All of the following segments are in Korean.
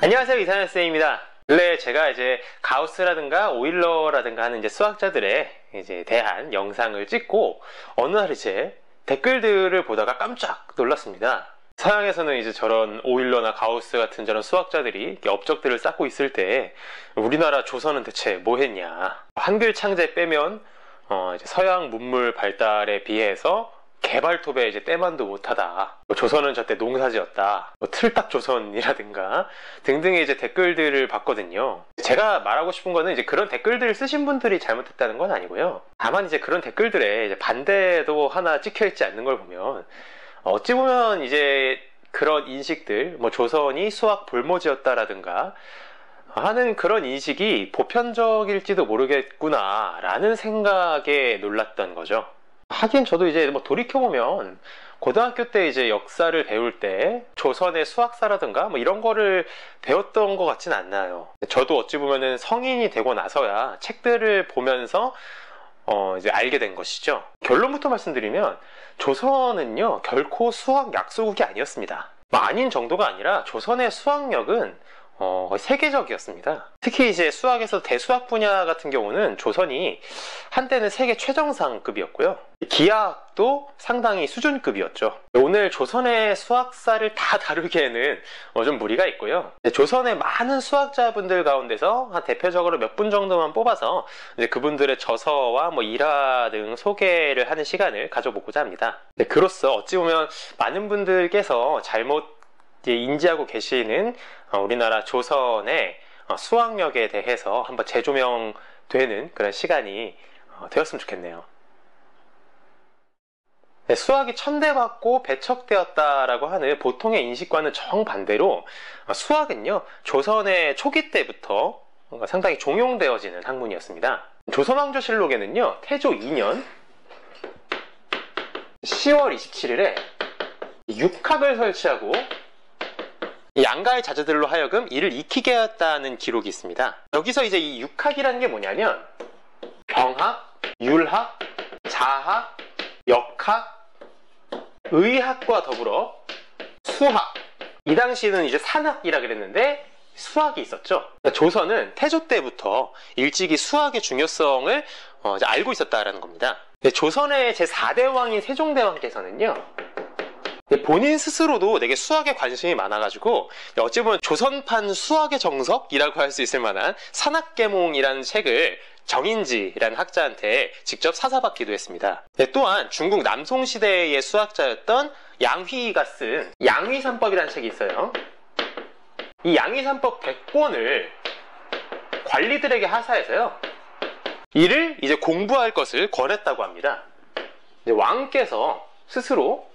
안녕하세요, 이상현 쌤입니다. 원래 제가 이제 가우스라든가 오일러라든가 하는 이제 수학자들에 대한 영상을 찍고 어느 날 이제 댓글들을 보다가 깜짝 놀랐습니다. 서양에서는 이제 저런 오일러나 가우스 같은 저런 수학자들이 업적들을 쌓고 있을 때 우리나라 조선은 대체 뭐 했냐? 한글 창제 빼면 이제 서양 문물 발달에 비해서 개발톱에 이제 때만도 못하다. 조선은 저때 농사지었다. 틀딱 조선이라든가 등등의 이제 댓글들을 봤거든요. 제가 말하고 싶은 거는 이제 그런 댓글들을 쓰신 분들이 잘못했다는 건 아니고요. 다만 이제 그런 댓글들에 이제 반대도 하나 찍혀 있지 않는 걸 보면 어찌 보면 이제 그런 인식들, 뭐 조선이 수학 볼모지였다라든가 하는 그런 인식이 보편적일지도 모르겠구나라는 생각에 놀랐던 거죠. 하긴 저도 이제 뭐 돌이켜보면 고등학교 때 이제 역사를 배울 때 조선의 수학사라든가 뭐 이런 거를 배웠던 것 같진 않나요. 저도 어찌 보면은 성인이 되고 나서야 책들을 보면서 이제 알게 된 것이죠. 결론부터 말씀드리면 조선은요 결코 수학 약소국이 아니었습니다. 뭐 아닌 정도가 아니라 조선의 수학력은 거의 세계적이었습니다. 특히 이제 수학에서 대수학 분야 같은 경우는 조선이 한때는 세계 최정상급이었고요. 기하학도 상당히 수준급이었죠. 오늘 조선의 수학사를 다 다루기에는 좀 무리가 있고요. 조선의 많은 수학자분들 가운데서 한 대표적으로 몇 분 정도만 뽑아서 이제 그분들의 저서와 뭐 일화 등 소개를 하는 시간을 가져보고자 합니다. 그로써 어찌 보면 많은 분들께서 잘못 인지하고 계시는 우리나라 조선의 수학력에 대해서 한번 재조명되는 그런 시간이 되었으면 좋겠네요. 네, 수학이 천대받고 배척되었다라고 하는 보통의 인식과는 정반대로 수학은요 조선의 초기 때부터 상당히 종용되어지는 학문이었습니다. 조선왕조실록에는요 태조 2년 10월 27일에 육학을 설치하고 양가의 자제들로 하여금 이를 익히게 하였다는 기록이 있습니다. 여기서 이제 이 육학이라는 게 뭐냐면 병학, 율학, 자학, 역학, 의학과 더불어 수학, 이 당시에는 이제 산학이라 그랬는데 수학이 있었죠. 조선은 태조 때부터 일찍이 수학의 중요성을 이제 알고 있었다라는 겁니다. 조선의 제4대 왕인 세종대왕께서는요 본인 스스로도 되게 수학에 관심이 많아가지고 어찌 보면 조선판 수학의 정석이라고 할 수 있을 만한 산학계몽이라는 책을 정인지라는 학자한테 직접 사사받기도 했습니다. 또한 중국 남송시대의 수학자였던 양휘가 쓴 양휘삼법이라는 책이 있어요. 이 양휘삼법 100권을 관리들에게 하사해서요 이를 이제 공부할 것을 권했다고 합니다. 왕께서 스스로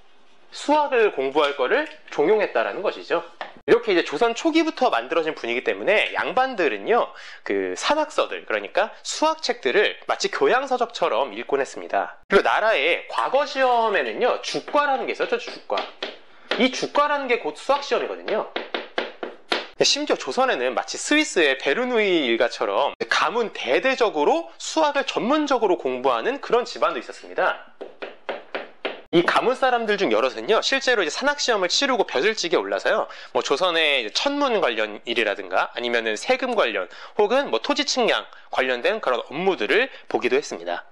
수학을 공부할 거를 종용했다라는 것이죠. 이렇게 이제 조선 초기부터 만들어진 분위기 때문에 양반들은요 그 산학서들, 그러니까 수학책들을 마치 교양서적처럼 읽곤 했습니다. 그리고 나라의 과거 시험에는요 주과라는 게 있었죠. 주과. 이 주과라는 게 곧 수학시험이거든요. 심지어 조선에는 마치 스위스의 베르누이 일가처럼 가문 대대적으로 수학을 전문적으로 공부하는 그런 집안도 있었습니다. 이 가문 사람들 중 여럿은요 실제로 이제 산학시험을 치르고 벼슬직에 올라서요 뭐 조선의 천문 관련 일이라든가 아니면은 세금 관련 혹은 뭐 토지 측량 관련된 그런 업무들을 보기도 했습니다.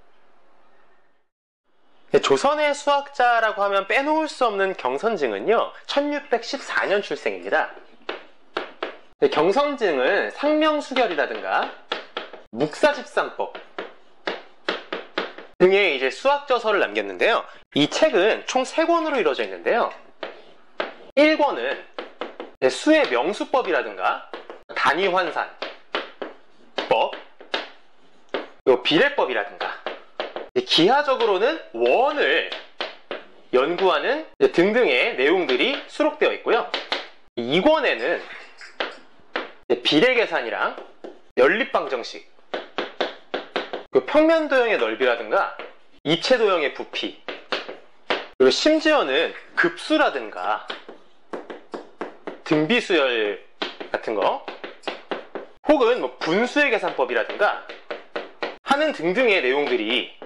조선의 수학자라고 하면 빼놓을 수 없는 경선증은요 1614년 출생입니다. 경선증은 상명수결이라든가 묵사집산법 등의 이제 수학저서를 남겼는데요. 이 책은 총 3권으로 이루어져 있는데요. 1권은 수의 명수법이라든가 단위환산법, 비례법이라든가 기하적으로는 원을 연구하는 등등의 내용들이 수록되어 있고요. 2권에는 비례계산이랑 연립방정식, 평면도형의 넓이라든가 입체도형의 부피, 그리고 심지어는 급수라든가 등비수열 같은 거 혹은 뭐 분수의 계산법이라든가 하는 등등의 내용들이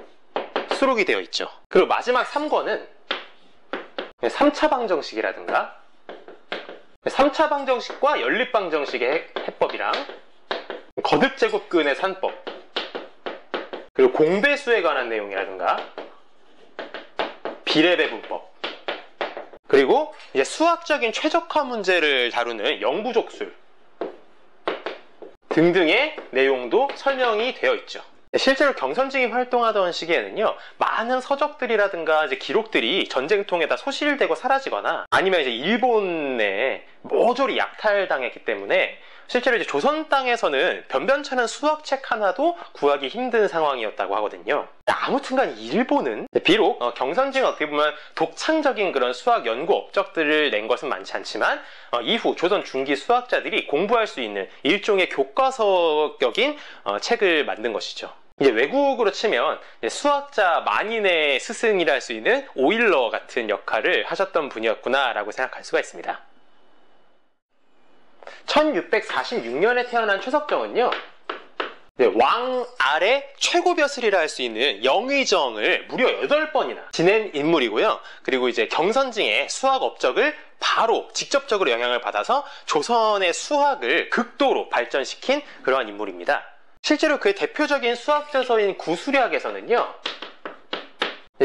수록이 되어 있죠. 그리고 마지막 3권은 3차 방정식이라든가 3차 방정식과 연립 방정식의 해법이랑 거듭제곱근의 산법, 그리고 공배수에 관한 내용이라든가 비례배분법, 그리고 이제 수학적인 최적화 문제를 다루는 영부족술 등등의 내용도 설명이 되어 있죠. 실제로 경선징이 활동하던 시기에는요, 많은 서적들이라든가 이제 기록들이 전쟁통에다 소실되고 사라지거나 아니면 이제 일본에 모조리 약탈당했기 때문에 실제로 이제 조선 땅에서는 변변찮은 수학책 하나도 구하기 힘든 상황이었다고 하거든요. 아무튼간 일본은 비록 경선징은 어떻게 보면 독창적인 그런 수학 연구 업적들을 낸 것은 많지 않지만 이후 조선 중기 수학자들이 공부할 수 있는 일종의 교과서격인 책을 만든 것이죠. 이제 외국으로 치면 수학자 만인의 스승이라 할 수 있는 오일러 같은 역할을 하셨던 분이었구나라고 생각할 수가 있습니다. 1646년에 태어난 최석정은요, 왕 아래 최고벼슬이라 할 수 있는 영의정을 무려 8번이나 지낸 인물이고요. 그리고 이제 경선징의 수학 업적을 바로 직접적으로 영향을 받아서 조선의 수학을 극도로 발전시킨 그러한 인물입니다. 실제로 그의 대표적인 수학저서인 구수략에서는요,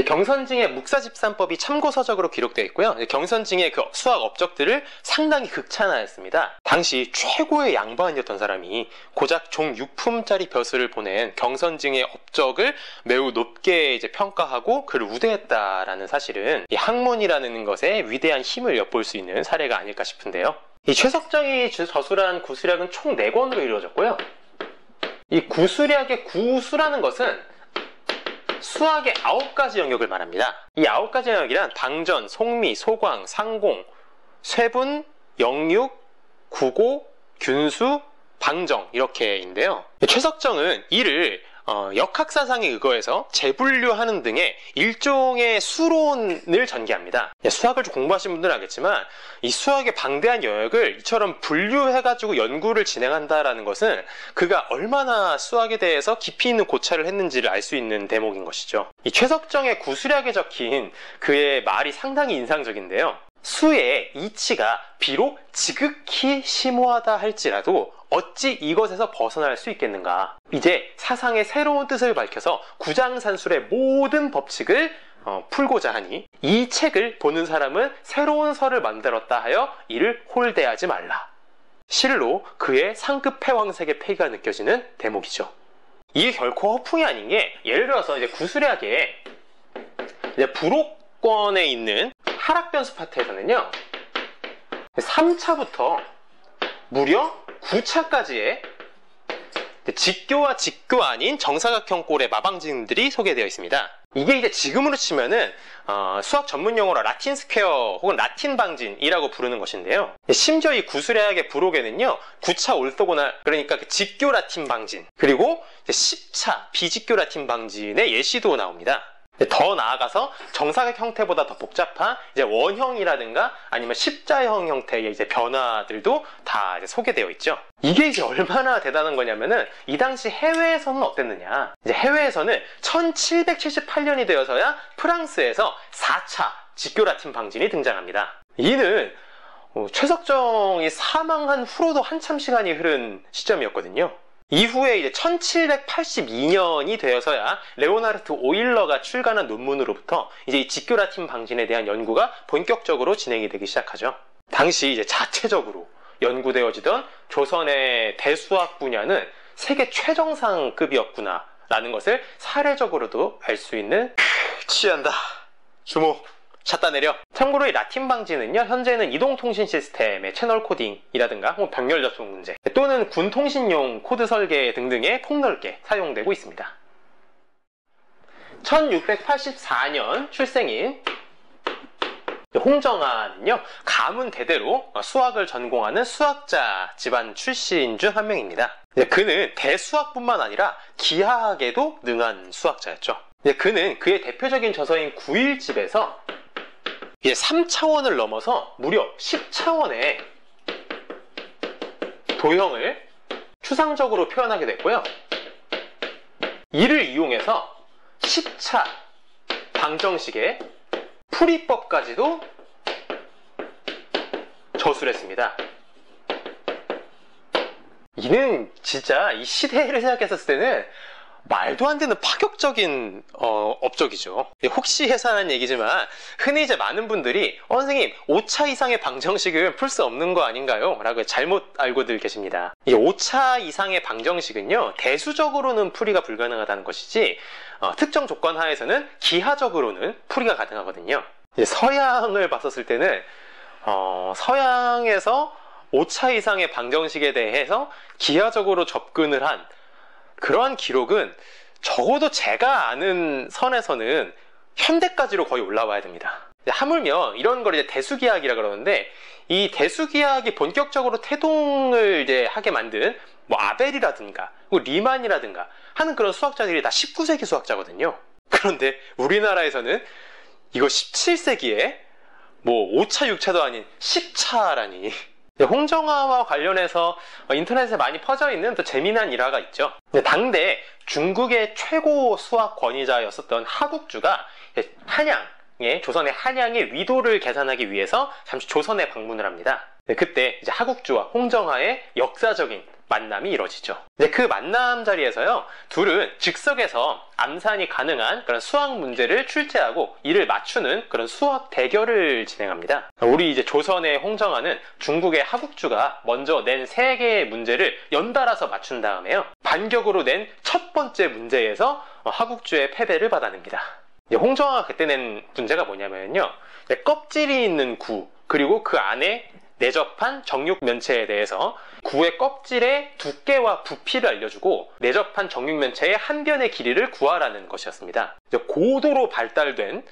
경선징의 묵사집산법이 참고서적으로 기록되어 있고요. 경선징의 그 수학 업적들을 상당히 극찬하였습니다. 당시 최고의 양반이었던 사람이 고작 종 6품짜리 벼슬을 보낸 경선징의 업적을 매우 높게 이제 평가하고 그를 우대했다라는 사실은 이 학문이라는 것에 위대한 힘을 엿볼 수 있는 사례가 아닐까 싶은데요. 이 최석정이 저술한 구수략은 총 4권으로 이루어졌고요. 이 구수략의 구수라는 것은 수학의 9가지 영역을 말합니다. 이 9가지 영역이란 방전, 속미, 소광, 상공, 쇠분, 영육, 구고, 균수, 방정 이렇게인데요. 최석정은 이를 역학사상에 의거해서 재분류하는 등의 일종의 수론을 전개합니다. 수학을 좀 공부하신 분들은 알겠지만 이 수학의 방대한 영역을 이처럼 분류해가지고 연구를 진행한다라는 것은 그가 얼마나 수학에 대해서 깊이 있는 고찰을 했는지를 알 수 있는 대목인 것이죠. 이 최석정의 구수략에 적힌 그의 말이 상당히 인상적인데요. 수의 이치가 비록 지극히 심오하다 할지라도 어찌 이것에서 벗어날 수 있겠는가. 이제 사상의 새로운 뜻을 밝혀서 구장산술의 모든 법칙을 풀고자 하니 이 책을 보는 사람은 새로운 설을 만들었다 하여 이를 홀대하지 말라. 실로 그의 상급 패왕색의 패기가 느껴지는 대목이죠. 이게 결코 허풍이 아닌 게, 예를 들어서 이제 구수략의 이제 부록권에 있는 하락변수 파트에서는요, 3차부터 무려 9차까지의 직교와 직교 아닌 정사각형꼴의 마방진들이 소개되어 있습니다. 이게 이제 지금으로 치면은 수학 전문 용어로 라틴 스퀘어 혹은 라틴 방진이라고 부르는 것인데요. 심지어 이 구수략의 부록에는요, 9차 올소고날, 그러니까 직교 라틴 방진, 그리고 10차 비직교 라틴 방진의 예시도 나옵니다. 더 나아가서 정사각 형태보다 더 복잡한 이제 원형이라든가 아니면 십자형 형태의 이제 변화들도 다 이제 소개되어 있죠. 이게 이제 얼마나 대단한 거냐면은 이 당시 해외에서는 어땠느냐. 이제 해외에서는 1778년이 되어서야 프랑스에서 4차 직교 라틴 방진이 등장합니다. 이는 최석정이 사망한 후로도 한참 시간이 흐른 시점이었거든요. 이후에 이제 1782년이 되어서야 레오나르트 오일러가 출간한 논문으로부터 이제 이 직교 라틴 방진에 대한 연구가 본격적으로 진행이 되기 시작하죠. 당시 이제 자체적으로 연구되어지던 조선의 대수학 분야는 세계 최정상급이었구나라는 것을 사례적으로도 알 수 있는 취한다. 주목. 샷다 내려. 참고로 이 라틴 방지는요, 현재는 이동통신 시스템의 채널 코딩이라든가 혹은 병렬 접속 문제 또는 군 통신용 코드 설계 등등에 폭넓게 사용되고 있습니다. 1684년 출생인 홍정아는요, 가문 대대로 수학을 전공하는 수학자 집안 출신 중 한 명입니다. 그는 대수학뿐만 아니라 기하학에도 능한 수학자였죠. 그는 그의 대표적인 저서인 구일집에서 이제 3차원을 넘어서 무려 10차원의 도형을 추상적으로 표현하게 됐고요. 이를 이용해서 10차 방정식의 풀이법까지도 저술했습니다. 이는 진짜 이 시대를 생각했었을 때는 말도 안 되는 파격적인 업적이죠. 혹시 해산한 얘기지만 흔히 이제 많은 분들이 선생님 5차 이상의 방정식은 풀 수 없는 거 아닌가요? 라고 잘못 알고들 계십니다. 이 5차 이상의 방정식은요, 대수적으로는 풀이가 불가능하다는 것이지 특정 조건 하에서는 기하적으로는 풀이가 가능하거든요. 서양을 봤었을 때는 서양에서 5차 이상의 방정식에 대해서 기하적으로 접근을 한 그러한 기록은 적어도 제가 아는 선에서는 현대까지로 거의 올라와야 됩니다. 하물며 이런 걸 이제 대수기하학이라 그러는데, 이 대수기하학이 본격적으로 태동을 이제 하게 만든 뭐 아벨이라든가 리만이라든가 하는 그런 수학자들이 다 19세기 수학자거든요. 그런데 우리나라에서는 이거 17세기에 뭐 5차 6차도 아닌 10차라니. 홍정화와 관련해서 인터넷에 많이 퍼져 있는 또 재미난 일화가 있죠. 당대 중국의 최고 수학 권위자였었던 하국주가 조선의 한양의 위도를 계산하기 위해서 잠시 조선에 방문을 합니다. 그때 이제 하국주와 홍정화의 역사적인 만남이 이뤄지죠. 그 만남 자리에서요, 둘은 즉석에서 암산이 가능한 그런 수학 문제를 출제하고 이를 맞추는 그런 수학 대결을 진행합니다. 우리 이제 조선의 홍정화는 중국의 하국주가 먼저 낸 3개의 문제를 연달아서 맞춘 다음에요, 반격으로 낸 첫 번째 문제에서 하국주의 패배를 받아냅니다. 홍정화가 그때 낸 문제가 뭐냐면요, 껍질이 있는 구, 그리고 그 안에 내접한 정육면체에 대해서 구의 껍질의 두께와 부피를 알려주고 내접한 정육면체의 한 변의 길이를 구하라는 것이었습니다. 고도로 발달된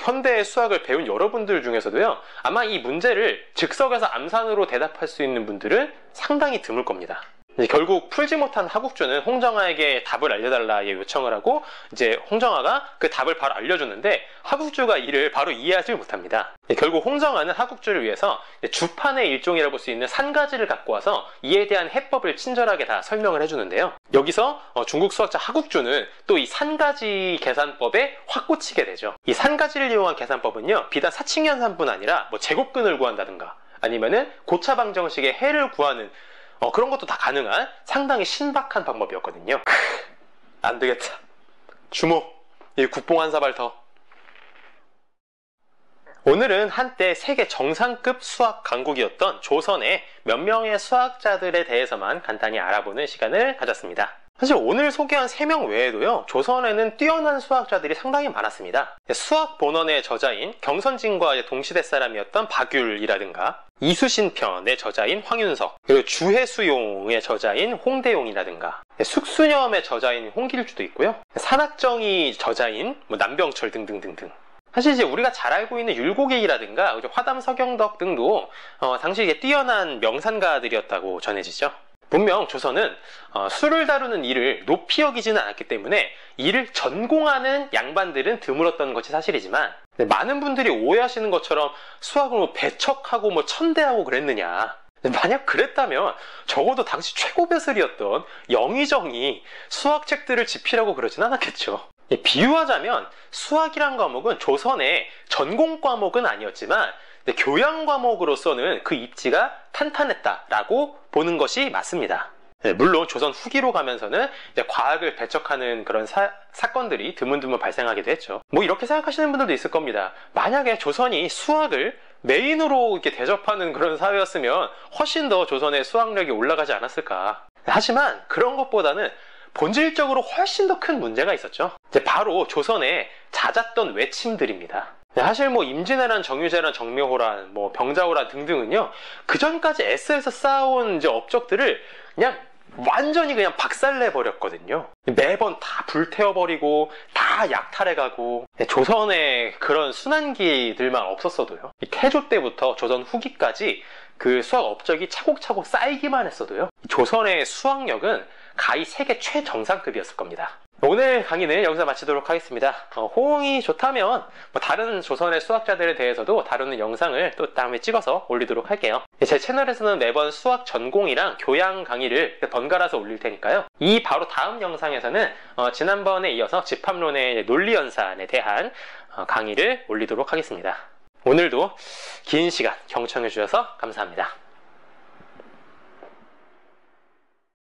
현대의 수학을 배운 여러분들 중에서도요, 아마 이 문제를 즉석에서 암산으로 대답할 수 있는 분들은 상당히 드물 겁니다. 결국 풀지 못한 하국주는 홍정화에게 답을 알려달라 요청을 하고, 이제 홍정화가 그 답을 바로 알려주는데 하국주가 이를 바로 이해하지 못합니다. 결국 홍정화는 하국주를 위해서 주판의 일종이라고 볼 수 있는 산가지를 갖고 와서 이에 대한 해법을 친절하게 다 설명을 해주는데요, 여기서 중국 수학자 하국주는 또 이 산가지 계산법에 확 꽂히게 되죠. 이 산가지를 이용한 계산법은요, 비단 사칙연산뿐 아니라 뭐 제곱근을 구한다든가 아니면은 고차 방정식의 해를 구하는 그런 것도 다 가능한 상당히 신박한 방법이었거든요. 안 되겠다. 주목! 이 국뽕 한 사발 더. 오늘은 한때 세계 정상급 수학 강국이었던 조선의 몇 명의 수학자들에 대해서만 간단히 알아보는 시간을 가졌습니다. 사실 오늘 소개한 3명 외에도요, 조선에는 뛰어난 수학자들이 상당히 많았습니다. 수학 본원의 저자인 경선진과 동시대 사람이었던 박율이라든가, 이수신편의 저자인 황윤석, 그리고 주해수용의 저자인 홍대용이라든가, 숙수념의 저자인 홍길주도 있고요, 산악정의 저자인 남병철 등등등등. 사실 이제 우리가 잘 알고 있는 율곡이라든가 화담 서경덕 등도 당시 이게 뛰어난 명산가들이었다고 전해지죠. 분명 조선은 수를 다루는 일을 높이 여기지는 않았기 때문에 이를 전공하는 양반들은 드물었던 것이 사실이지만, 많은 분들이 오해하시는 것처럼 수학을 배척하고 천대하고 그랬느냐. 만약 그랬다면 적어도 당시 최고배슬이었던 영의정이 수학책들을 집필하고 그러진 않았겠죠. 비유하자면 수학이란 과목은 조선의 전공 과목은 아니었지만 교양 과목으로서는 그 입지가 탄탄했다라고 보는 것이 맞습니다. 물론 조선 후기로 가면서는 이제 과학을 배척하는 그런 사건들이 드문드문 발생하기도 했죠. 이렇게 생각하시는 분들도 있을 겁니다. 만약에 조선이 수학을 메인으로 이렇게 대접하는 그런 사회였으면 훨씬 더 조선의 수학력이 올라가지 않았을까. 하지만 그런 것보다는 본질적으로 훨씬 더 큰 문제가 있었죠. 이제 바로 조선에 잦았던 외침들입니다. 사실 임진왜란, 정유재란, 정묘호란, 병자호란 등등은요, 그 전까지 애써서 쌓아온 이제 업적들을 완전히 박살내 버렸거든요. 매번 다 불태워버리고 다 약탈해가고. 조선에 그런 순환기들만 없었어도요, 태조 때부터 조선 후기까지 그 수학 업적이 차곡차곡 쌓이기만 했어도요, 조선의 수학력은 가히 세계 최정상급이었을 겁니다. 오늘 강의는 여기서 마치도록 하겠습니다. 호응이 좋다면 다른 조선의 수학자들에 대해서도 다루는 영상을 또 다음에 찍어서 올리도록 할게요. 제 채널에서는 매번 수학 전공이랑 교양 강의를 번갈아서 올릴 테니까요, 이 바로 다음 영상에서는 지난번에 이어서 집합론의 논리연산에 대한 강의를 올리도록 하겠습니다. 오늘도 긴 시간 경청해 주셔서 감사합니다.